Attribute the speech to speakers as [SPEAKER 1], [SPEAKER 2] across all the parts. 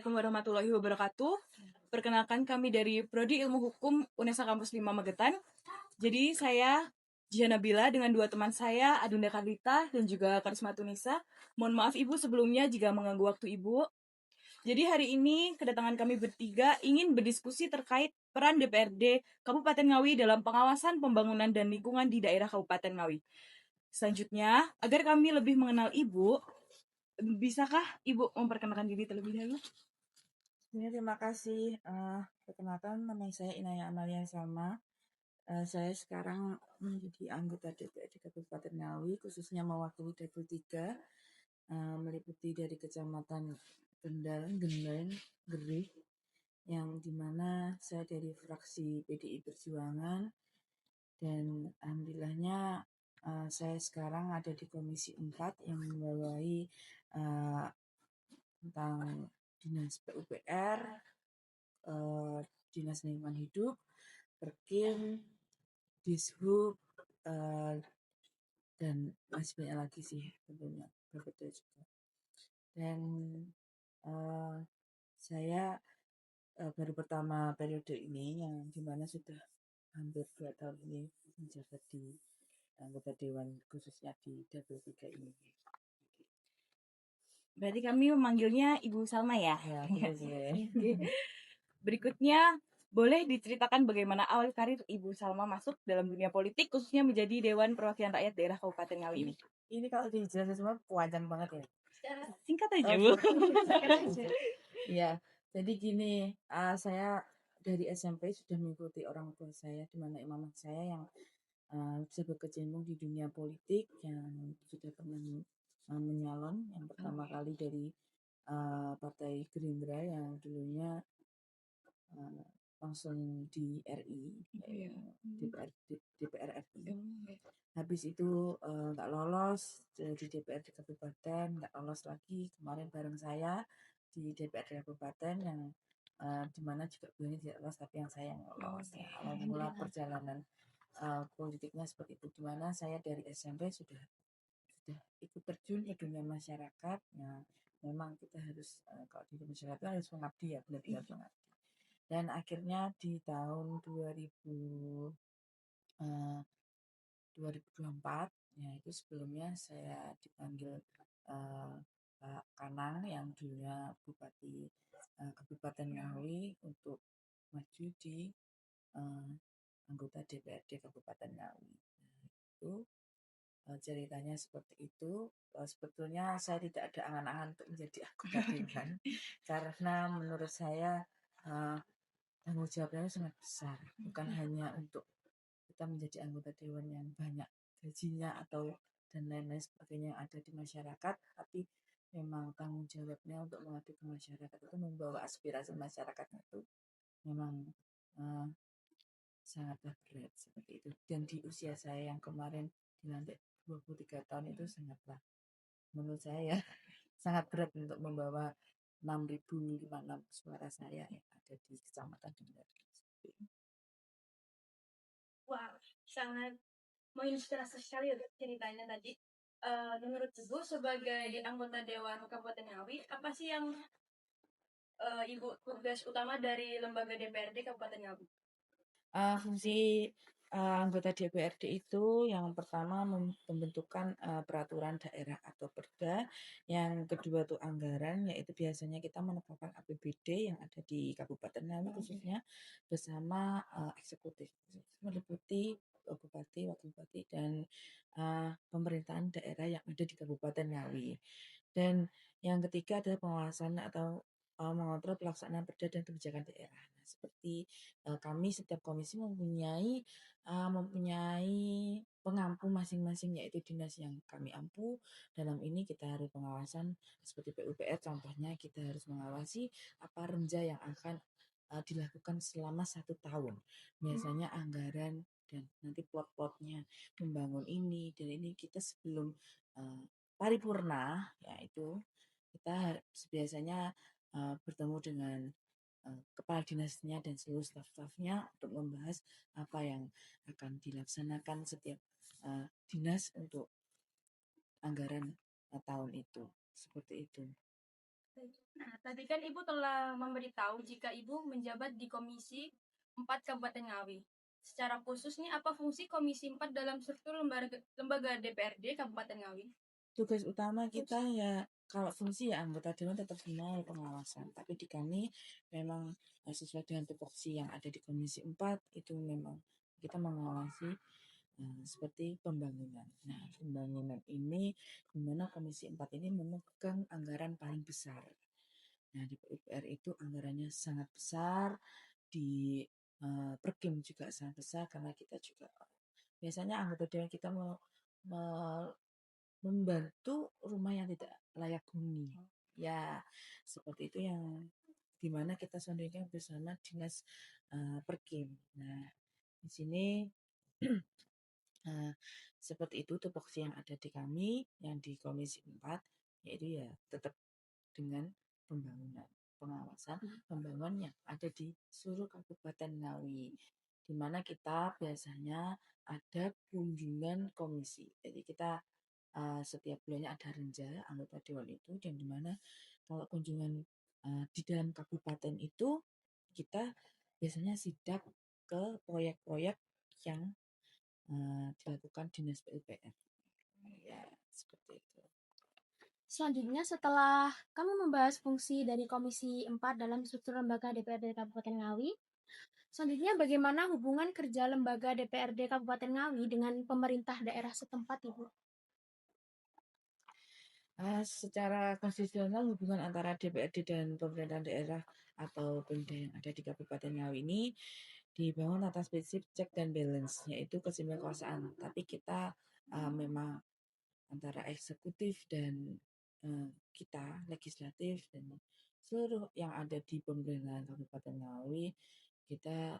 [SPEAKER 1] Assalamualaikum warahmatullahi wabarakatuh. Perkenalkan kami dari Prodi Ilmu Hukum UNESA Kampus 5 Magetan. Jadi saya Jihan Nabila dengan dua teman saya, Adinda Karlita dan juga Karisma Tunisa. Mohon maaf Ibu sebelumnya jika mengganggu waktu Ibu. Jadi hari ini kedatangan kami bertiga ingin berdiskusi terkait peran DPRD Kabupaten Ngawi dalam pengawasan pembangunan dan lingkungan di daerah Kabupaten Ngawi. Selanjutnya, agar kami lebih mengenal Ibu, bisakah Ibu memperkenalkan diri terlebih dahulu?
[SPEAKER 2] Terima kasih. Perkenalkan, nama saya Inaya Amalia Salma. Saya sekarang menjadi anggota DPRD Kabupaten Ngawi, khususnya mewakili Dapil 3, meliputi dari Kecamatan Kendal, Gendeng, Gerih, yang dimana saya dari fraksi PDI Perjuangan, dan alhamdulillahnya saya sekarang ada di Komisi 4 yang membawahi tentang Dinas PUPR, Dinas Lingkungan Hidup, Perkim, Dishub, dan masih banyak lagi sih tentunya berbeda juga. Dan saya baru pertama periode ini yang dimana sudah hampir 2 tahun ini menjabat di anggota dewan khususnya di Dapil 3 ini.
[SPEAKER 1] Berarti kami memanggilnya Ibu Salma ya?
[SPEAKER 2] Ya, boleh.
[SPEAKER 1] Berikutnya, boleh diceritakan bagaimana awal karir Ibu Salma masuk dalam dunia politik, khususnya menjadi Dewan Perwakilan Rakyat Daerah Kabupaten Ngawi ini?
[SPEAKER 2] Ini kalau dijelasin semua panjang banget ya.
[SPEAKER 1] Singkat aja, Bu.
[SPEAKER 2] Iya, jadi gini, saya dari SMP sudah mengikuti orang tua saya, di mana mama saya yang sudah berkecimpung di dunia politik, yang sudah pernah menyalon yang pertama kali dari Partai Gerindra yang dulunya langsung di RI, DPR RI. Habis itu nggak lolos di DPRD Kabupaten, nggak lolos lagi kemarin bareng saya di DPRD Kabupaten yang dimana juga beliau tidak lolos, tapi yang saya yang lolos. Ya, awal mula perjalanan politiknya seperti itu, dimana saya dari SMP sudah ikut terjun ke dunia masyarakat. Nah, memang kita harus kalau di masyarakat harus mengabdi ya, benar-benar mengabdi. Dan akhirnya di tahun 2024, ya itu sebelumnya saya dipanggil Pak Kanang yang dulunya Bupati Kabupaten Ngawi untuk maju di anggota DPRD Kabupaten Ngawi. Nah, itu ceritanya seperti itu. Sebetulnya saya tidak ada angan-angan untuk menjadi anggota dewan karena menurut saya tanggung jawabnya sangat besar, bukan hanya untuk kita menjadi anggota dewan yang banyak gajinya atau dan lain-lain sebagainya yang ada di masyarakat, tapi memang tanggung jawabnya untuk mengabdi ke masyarakat itu, membawa aspirasi masyarakat itu memang sangatlah berat seperti itu. Dan di usia saya yang kemarin dilantik 23 tahun itu sangatlah, menurut saya sangat berat untuk membawa 6.056 suara saya yang ada di Kecamatan Kendal.
[SPEAKER 3] Wah, sangat menginspirasi sekali untuk ceritanya tadi. Menurut Ibu sebagai anggota Dewan Kabupaten Ngawi, apa sih yang Ibu tugas utama dari lembaga DPRD Kabupaten Ngawi?
[SPEAKER 2] Fungsi anggota DPRD itu yang pertama pembentukan peraturan daerah atau perda, yang kedua itu anggaran, yaitu biasanya kita menetapkan APBD yang ada di Kabupaten Ngawi khususnya bersama eksekutif, meliputi bupati, wakil bupati, dan pemerintahan daerah yang ada di Kabupaten Ngawi. Dan yang ketiga adalah pengawasan atau mengontrol pelaksanaan perda dan kebijakan daerah. Nah, seperti kami setiap komisi mempunyai pengampu masing-masing, yaitu dinas yang kami ampu. Dalam ini kita harus pengawasan seperti PUPR, contohnya kita harus mengawasi apa renja yang akan dilakukan selama 1 tahun. Biasanya anggaran dan nanti plot-plotnya membangun ini dan ini, kita sebelum paripurna, yaitu kita biasanya bertemu dengan kepala dinasnya dan seluruh staf-stafnya untuk membahas apa yang akan dilaksanakan setiap dinas untuk anggaran tahun itu. Seperti itu.
[SPEAKER 3] Nah, tadi kan Ibu telah memberitahu jika Ibu menjabat di Komisi 4 Kabupaten Ngawi. Secara khusus nih, apa fungsi Komisi 4 dalam struktur lembaga DPRD Kabupaten Ngawi?
[SPEAKER 2] Tugas utama kita ya, kalau fungsi ya anggota dewan tetap melakukan pengawasan, tapi di kami memang sesuai dengan tupoksi yang ada di Komisi 4 itu memang kita mengawasi seperti pembangunan. Nah, pembangunan ini di mana Komisi 4 ini memegang anggaran paling besar. Nah, di PUPR itu anggarannya sangat besar, di Perkim juga sangat besar karena kita juga biasanya anggota dewan kita membantu rumah yang tidak layak huni. Ya, seperti itu yang dimana kita sondingkan bersama dinas Perkim. Nah, di sini seperti itu tupoksi yang ada di kami yang di Komisi 4, yaitu ya tetap dengan pembangunan pengawasan pembangunan yang ada di seluruh Kabupaten Ngawi, di mana kita biasanya ada kunjungan komisi. Jadi kita setiap bulannya ada renja anggota dewan itu, dan dimana kalau kunjungan di dalam kabupaten itu kita biasanya sidak ke proyek-proyek yang dilakukan dinas PUPR. Ya, seperti itu.
[SPEAKER 4] Selanjutnya, setelah kamu membahas fungsi dari Komisi 4 dalam struktur lembaga DPRD Kabupaten Ngawi, selanjutnya bagaimana hubungan kerja lembaga DPRD Kabupaten Ngawi dengan pemerintah daerah setempat, Ibu?
[SPEAKER 2] Secara konstitusional hubungan antara DPRD dan pemerintahan daerah atau Pemda yang ada di Kabupaten Ngawi ini dibangun atas prinsip check dan balance, yaitu keseimbangan kekuasaan. Tapi kita memang antara eksekutif dan kita legislatif dan seluruh yang ada di pemerintahan Kabupaten Ngawi, kita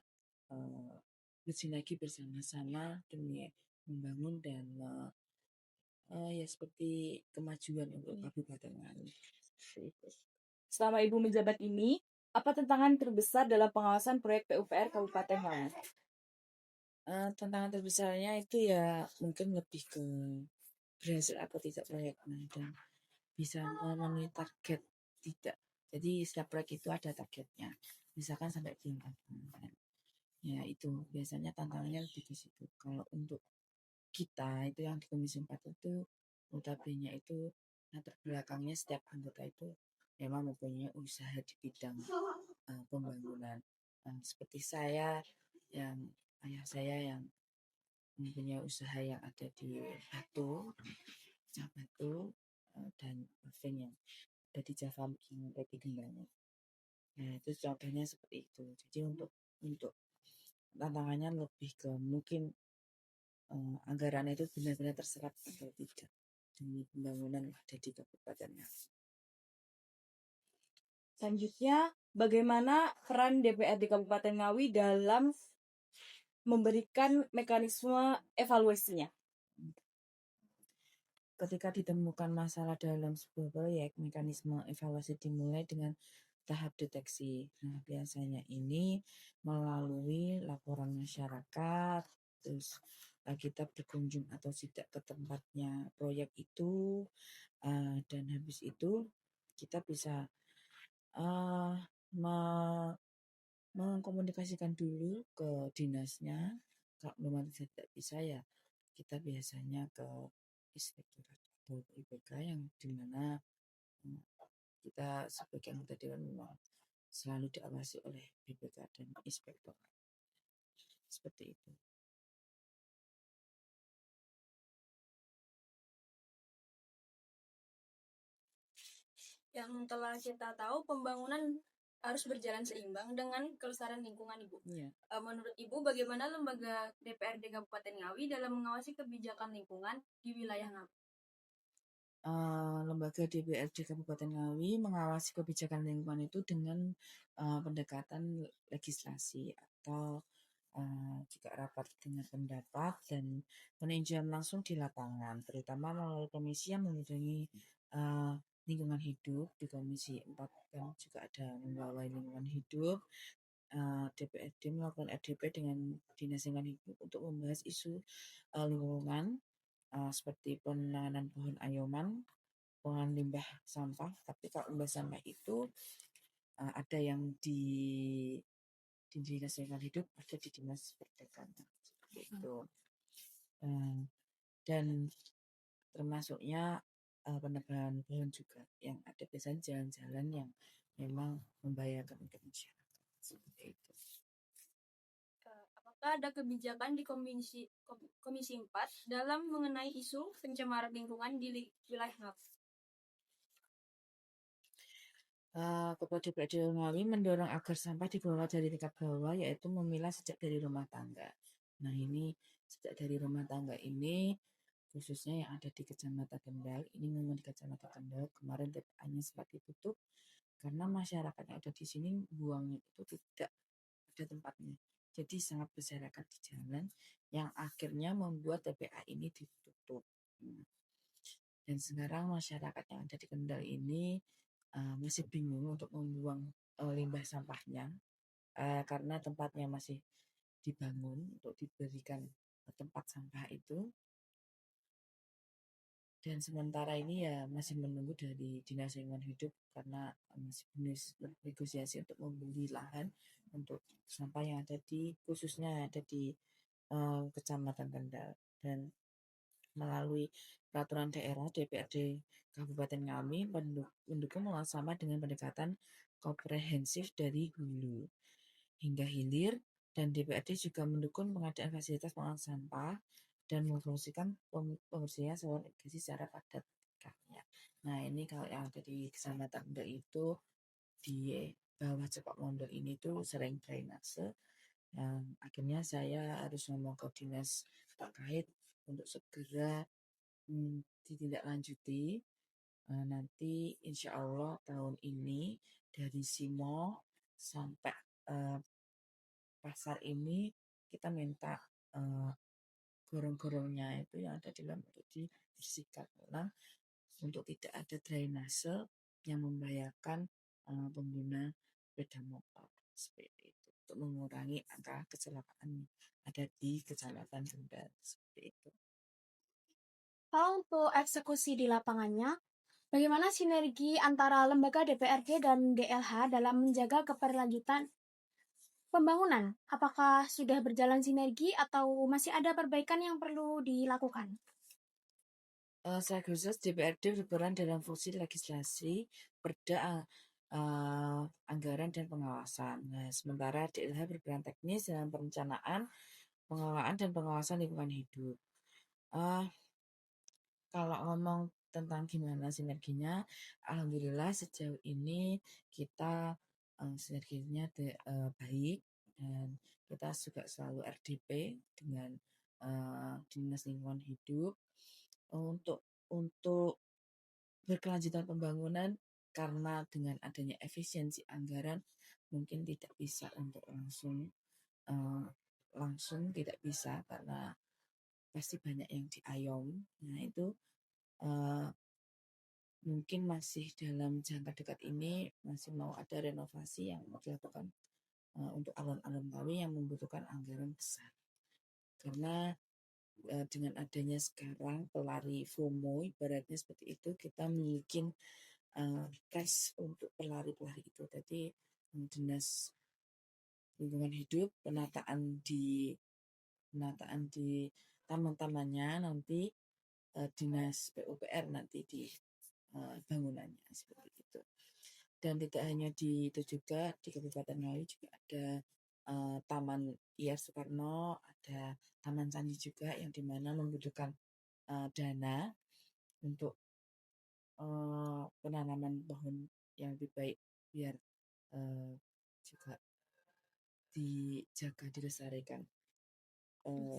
[SPEAKER 2] bersinergi bersama-sama demi membangun dan ya seperti kemajuan untuk Kabupaten Ngawi.
[SPEAKER 1] Selama Ibu menjabat ini, apa tantangan terbesar dalam pengawasan proyek PUPR Kabupaten Ngawi?
[SPEAKER 2] Tantangan terbesarnya itu ya mungkin lebih ke berhasil atau tidak proyeknya dan bisa memenuhi target tidak. Jadi setiap proyek itu ada targetnya, misalkan sampai bulan apa. Ya itu biasanya tantangannya lebih di situ. Kalau untuk kita itu yang di Komisi 4 itu notabene itu latar belakangnya setiap anggota itu memang mempunyai usaha di bidang pembangunan. Seperti saya yang ayah saya yang mempunyai usaha yang ada di Batu, dan Oven yang ada di Java yang roti gembanya. Nah, itu contohnya seperti itu. Jadi untuk tantangannya lebih ke mungkin anggaran itu benar-benar terserap atau tidak demi pembangunan yang ada di Kabupaten Ngawi.
[SPEAKER 1] Selanjutnya, bagaimana peran DPRD Kabupaten Ngawi dalam memberikan mekanisme evaluasinya?
[SPEAKER 2] Ketika ditemukan masalah dalam sebuah proyek, mekanisme evaluasi dimulai dengan tahap deteksi. Nah, biasanya ini melalui laporan masyarakat, terus kita berkunjung atau sidak ke tempatnya proyek itu, dan habis itu kita bisa uh, mengkomunikasikan dulu ke dinasnya. Kalau memang tidak bisa ya kita biasanya ke inspektorat atau IPK yang dimana kita sebagai anggota dewan memang selalu diawasi oleh BPK dan inspektor. Seperti itu.
[SPEAKER 3] Yang telah kita tahu, pembangunan harus berjalan seimbang dengan kelestarian lingkungan, Ibu.
[SPEAKER 2] Iya.
[SPEAKER 3] Menurut Ibu, bagaimana lembaga DPRD Kabupaten Ngawi dalam mengawasi kebijakan lingkungan di wilayah Ngawi?
[SPEAKER 2] Lembaga DPRD Kabupaten Ngawi mengawasi kebijakan lingkungan itu dengan pendekatan legislasi atau juga rapat dengan pendapat dan peninjauan langsung di lapangan, terutama melalui komisi yang membidangi lingkungan hidup. Di Komisi 4 kan juga ada membawa lingkungan hidup. DPRD melakukan RDP dengan Dinas Lingkungan Hidup untuk membahas isu lingkungan seperti penanganan pohon ayoman, pengelolaan limbah sampah. Tapi kalau limbah sampah itu ada yang di dinas lingkungan hidup, ada di dinas perdagangan seperti itu. Dan termasuknya penebangan pohon juga yang ada biasanya jalan-jalan yang memang membahayakan untuk masyarakat seperti itu.
[SPEAKER 3] Apakah ada kebijakan di Komisi 4 dalam mengenai isu pencemaran lingkungan di wilayah Ngawi?
[SPEAKER 2] Ketua DPRD Ngawi mendorong agar sampah dibawa dari tingkat bawah, yaitu memilah sejak dari rumah tangga. Nah, ini sejak dari rumah tangga ini khususnya yang ada di Kecamatan Kendal. Ini memang di Kecamatan Kendal kemarin TPA-nya sempat ditutup karena masyarakat yang ada di sini buangnya itu tidak ada tempatnya. Jadi sangat berserakan di jalan yang akhirnya membuat TPA ini ditutup. Dan sekarang masyarakat yang ada di Kendal ini masih bingung untuk membuang limbah sampahnya karena tempatnya masih dibangun untuk diberikan tempat sampah itu. Dan sementara ini ya masih menunggu dari Dinas Lingkungan Hidup karena masih bernegosiasi untuk membeli lahan untuk sampah yang ada di khususnya ada di Kecamatan Kendal. Dan melalui peraturan daerah DPRD Kabupaten Ngawi mendukung pengelolaan sampah dengan pendekatan komprehensif dari hulu hingga hilir, dan DPRD juga mendukung pengadaan fasilitas pengelolaan sampah dan mempromosikan pembersihan saluran irigasi secara padat karya. Nah, ini kalau yang ada di Kecamatan Kendal itu di bawah Cepak Mondo ini tuh sering drainase. Akhirnya saya harus ngomong ke dinas terkait untuk segera ditindaklanjuti. Nanti insya Allah tahun ini dari Simo sampai pasar ini kita minta gorong-gorongnya itu yang ada di dalam untuk dibersihkan ulang untuk tidak ada drainase yang membahayakan pengguna sepeda motor seperti itu untuk mengurangi angka kecelakaan ada di Kecamatan Kendal seperti itu.
[SPEAKER 4] Kalau untuk eksekusi di lapangannya, bagaimana sinergi antara lembaga DPRD dan DLH dalam menjaga keberlanjutan pembangunan? Apakah sudah berjalan sinergi atau masih ada perbaikan yang perlu dilakukan?
[SPEAKER 2] Secara khusus DPRD berperan dalam fungsi legislasi, perda, anggaran dan pengawasan. Nah, sementara DLH berperan teknis dalam perencanaan, pengelolaan dan pengawasan lingkungan hidup. Kalau ngomong tentang gimana sinerginya, alhamdulillah sejauh ini kita sinerginya baik, dan kita juga selalu RDP dengan Dinas Lingkungan Hidup untuk berkelanjutan pembangunan, karena dengan adanya efisiensi anggaran mungkin tidak bisa untuk langsung tidak bisa karena pasti banyak yang diayom. Nah, itu mungkin masih dalam jangka dekat ini masih mau ada renovasi yang mau dilakukan untuk alun-alun Ngawi yang membutuhkan anggaran besar. Karena dengan adanya sekarang pelari FOMO ibaratnya seperti itu, kita memiliki cash untuk pelari-pelari itu. Jadi Dinas Lingkungan Hidup penataan di taman-tamannya, nanti Dinas PUPR nanti di bangunannya seperti itu. Dan tidak hanya di itu juga di Kabupaten Ngawi juga ada Taman IR Soekarno, ada Taman Candi juga yang dimana membutuhkan dana untuk penanaman pohon yang lebih baik biar juga dijaga dilestarikan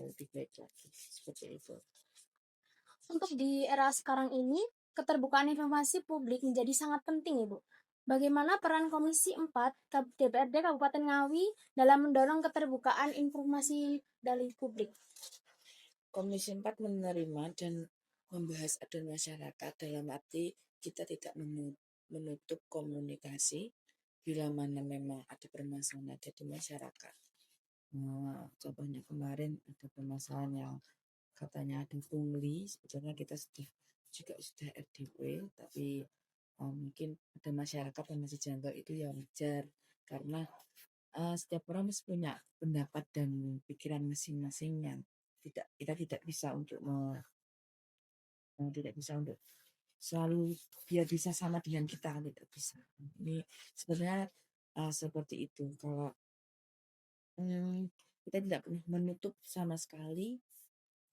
[SPEAKER 2] lebih baik lagi seperti itu.
[SPEAKER 4] Untuk di era sekarang ini, keterbukaan informasi publik menjadi sangat penting, Ibu. Bagaimana peran Komisi 4 DPRD Kabupaten Ngawi dalam mendorong keterbukaan informasi dari publik?
[SPEAKER 2] Komisi 4 menerima dan membahas aduan masyarakat dalam arti kita tidak menutup komunikasi bila mana memang ada permasalahan ada di masyarakat. Contohnya kemarin ada permasalahan yang katanya ada pungli, sebetulnya kita sudah juga sudah RDP, tapi mungkin ada masyarakat yang masih janggal, itu ya wajar karena setiap orang mesti punya pendapat dan pikiran masing-masing yang kita tidak bisa untuk tidak bisa untuk selalu biar bisa sama dengan kita, kan tidak bisa. Ini sebenarnya seperti itu. Kalau kita tidak menutup sama sekali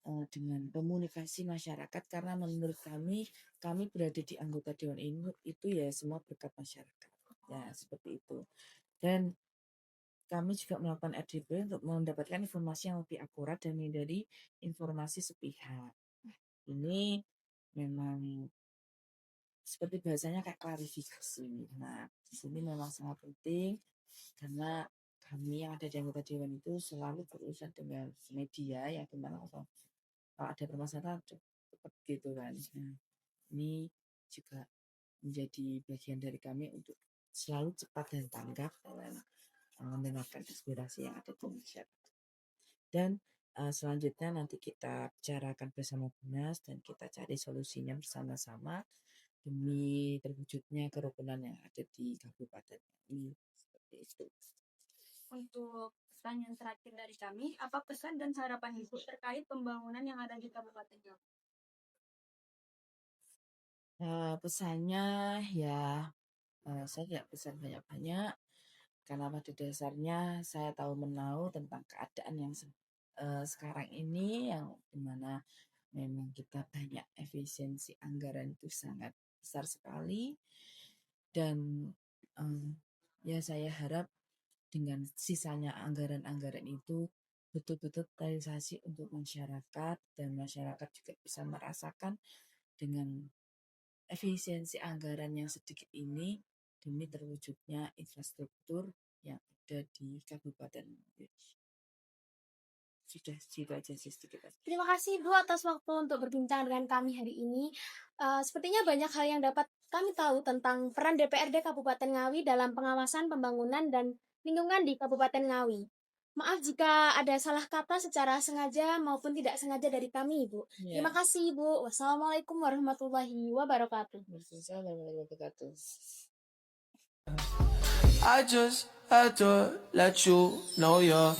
[SPEAKER 2] dengan komunikasi masyarakat, karena menurut kami berada di anggota Dewan ini itu ya semua berkat masyarakat. Ya, seperti itu. Dan kami juga melakukan RDP untuk mendapatkan informasi yang lebih akurat dan menghindari informasi sepihak. Ini memang seperti bahasanya kayak klarifikasi. Nah, di sini memang sangat penting karena kami yang ada di anggota dewan itu selalu berurusan dengan media, yang dimana kalau ada permasalahan cepat gitu kan. Nah, ini juga menjadi bagian dari kami untuk selalu cepat dan tanggap dalam mendengarkan aspirasi yang ada di masyarakat. Dan selanjutnya nanti kita bicarakan bersama BUNAS dan kita cari solusinya bersama-sama demi terwujudnya kerukunan yang ada di kabupaten ini. Seperti itu.
[SPEAKER 3] Untuk pertanyaan terakhir dari kami, apa pesan dan harapan Ibu terkait pembangunan yang ada di Kabupaten Ngawi?
[SPEAKER 2] Pesannya ya, saya tidak pesan banyak-banyak karena pada dasarnya saya tahu menahu tentang keadaan yang sekarang ini, yang dimana memang kita banyak efisiensi anggaran itu sangat besar sekali, dan ya saya harap dengan sisanya anggaran-anggaran itu betul-betul realisasi untuk masyarakat, dan masyarakat juga bisa merasakan dengan efisiensi anggaran yang sedikit ini demi terwujudnya infrastruktur yang ada di Kabupaten Ngawi. Sudah gitu aja sih sedikit aja.
[SPEAKER 4] Terima kasih Bu atas waktu untuk berbincang dengan kami hari ini. Sepertinya banyak hal yang dapat kami tahu tentang peran DPRD Kabupaten Ngawi dalam pengawasan pembangunan dan lingkungan di Kabupaten Ngawi. Maaf jika ada salah kata secara sengaja maupun tidak sengaja dari kami, Ibu.
[SPEAKER 2] Ya.
[SPEAKER 4] Terima kasih, Ibu. Wassalamualaikum warahmatullahi wabarakatuh.
[SPEAKER 2] Waalaikumsalam warahmatullahi wabarakatuh.
[SPEAKER 5] I just had to let you know you're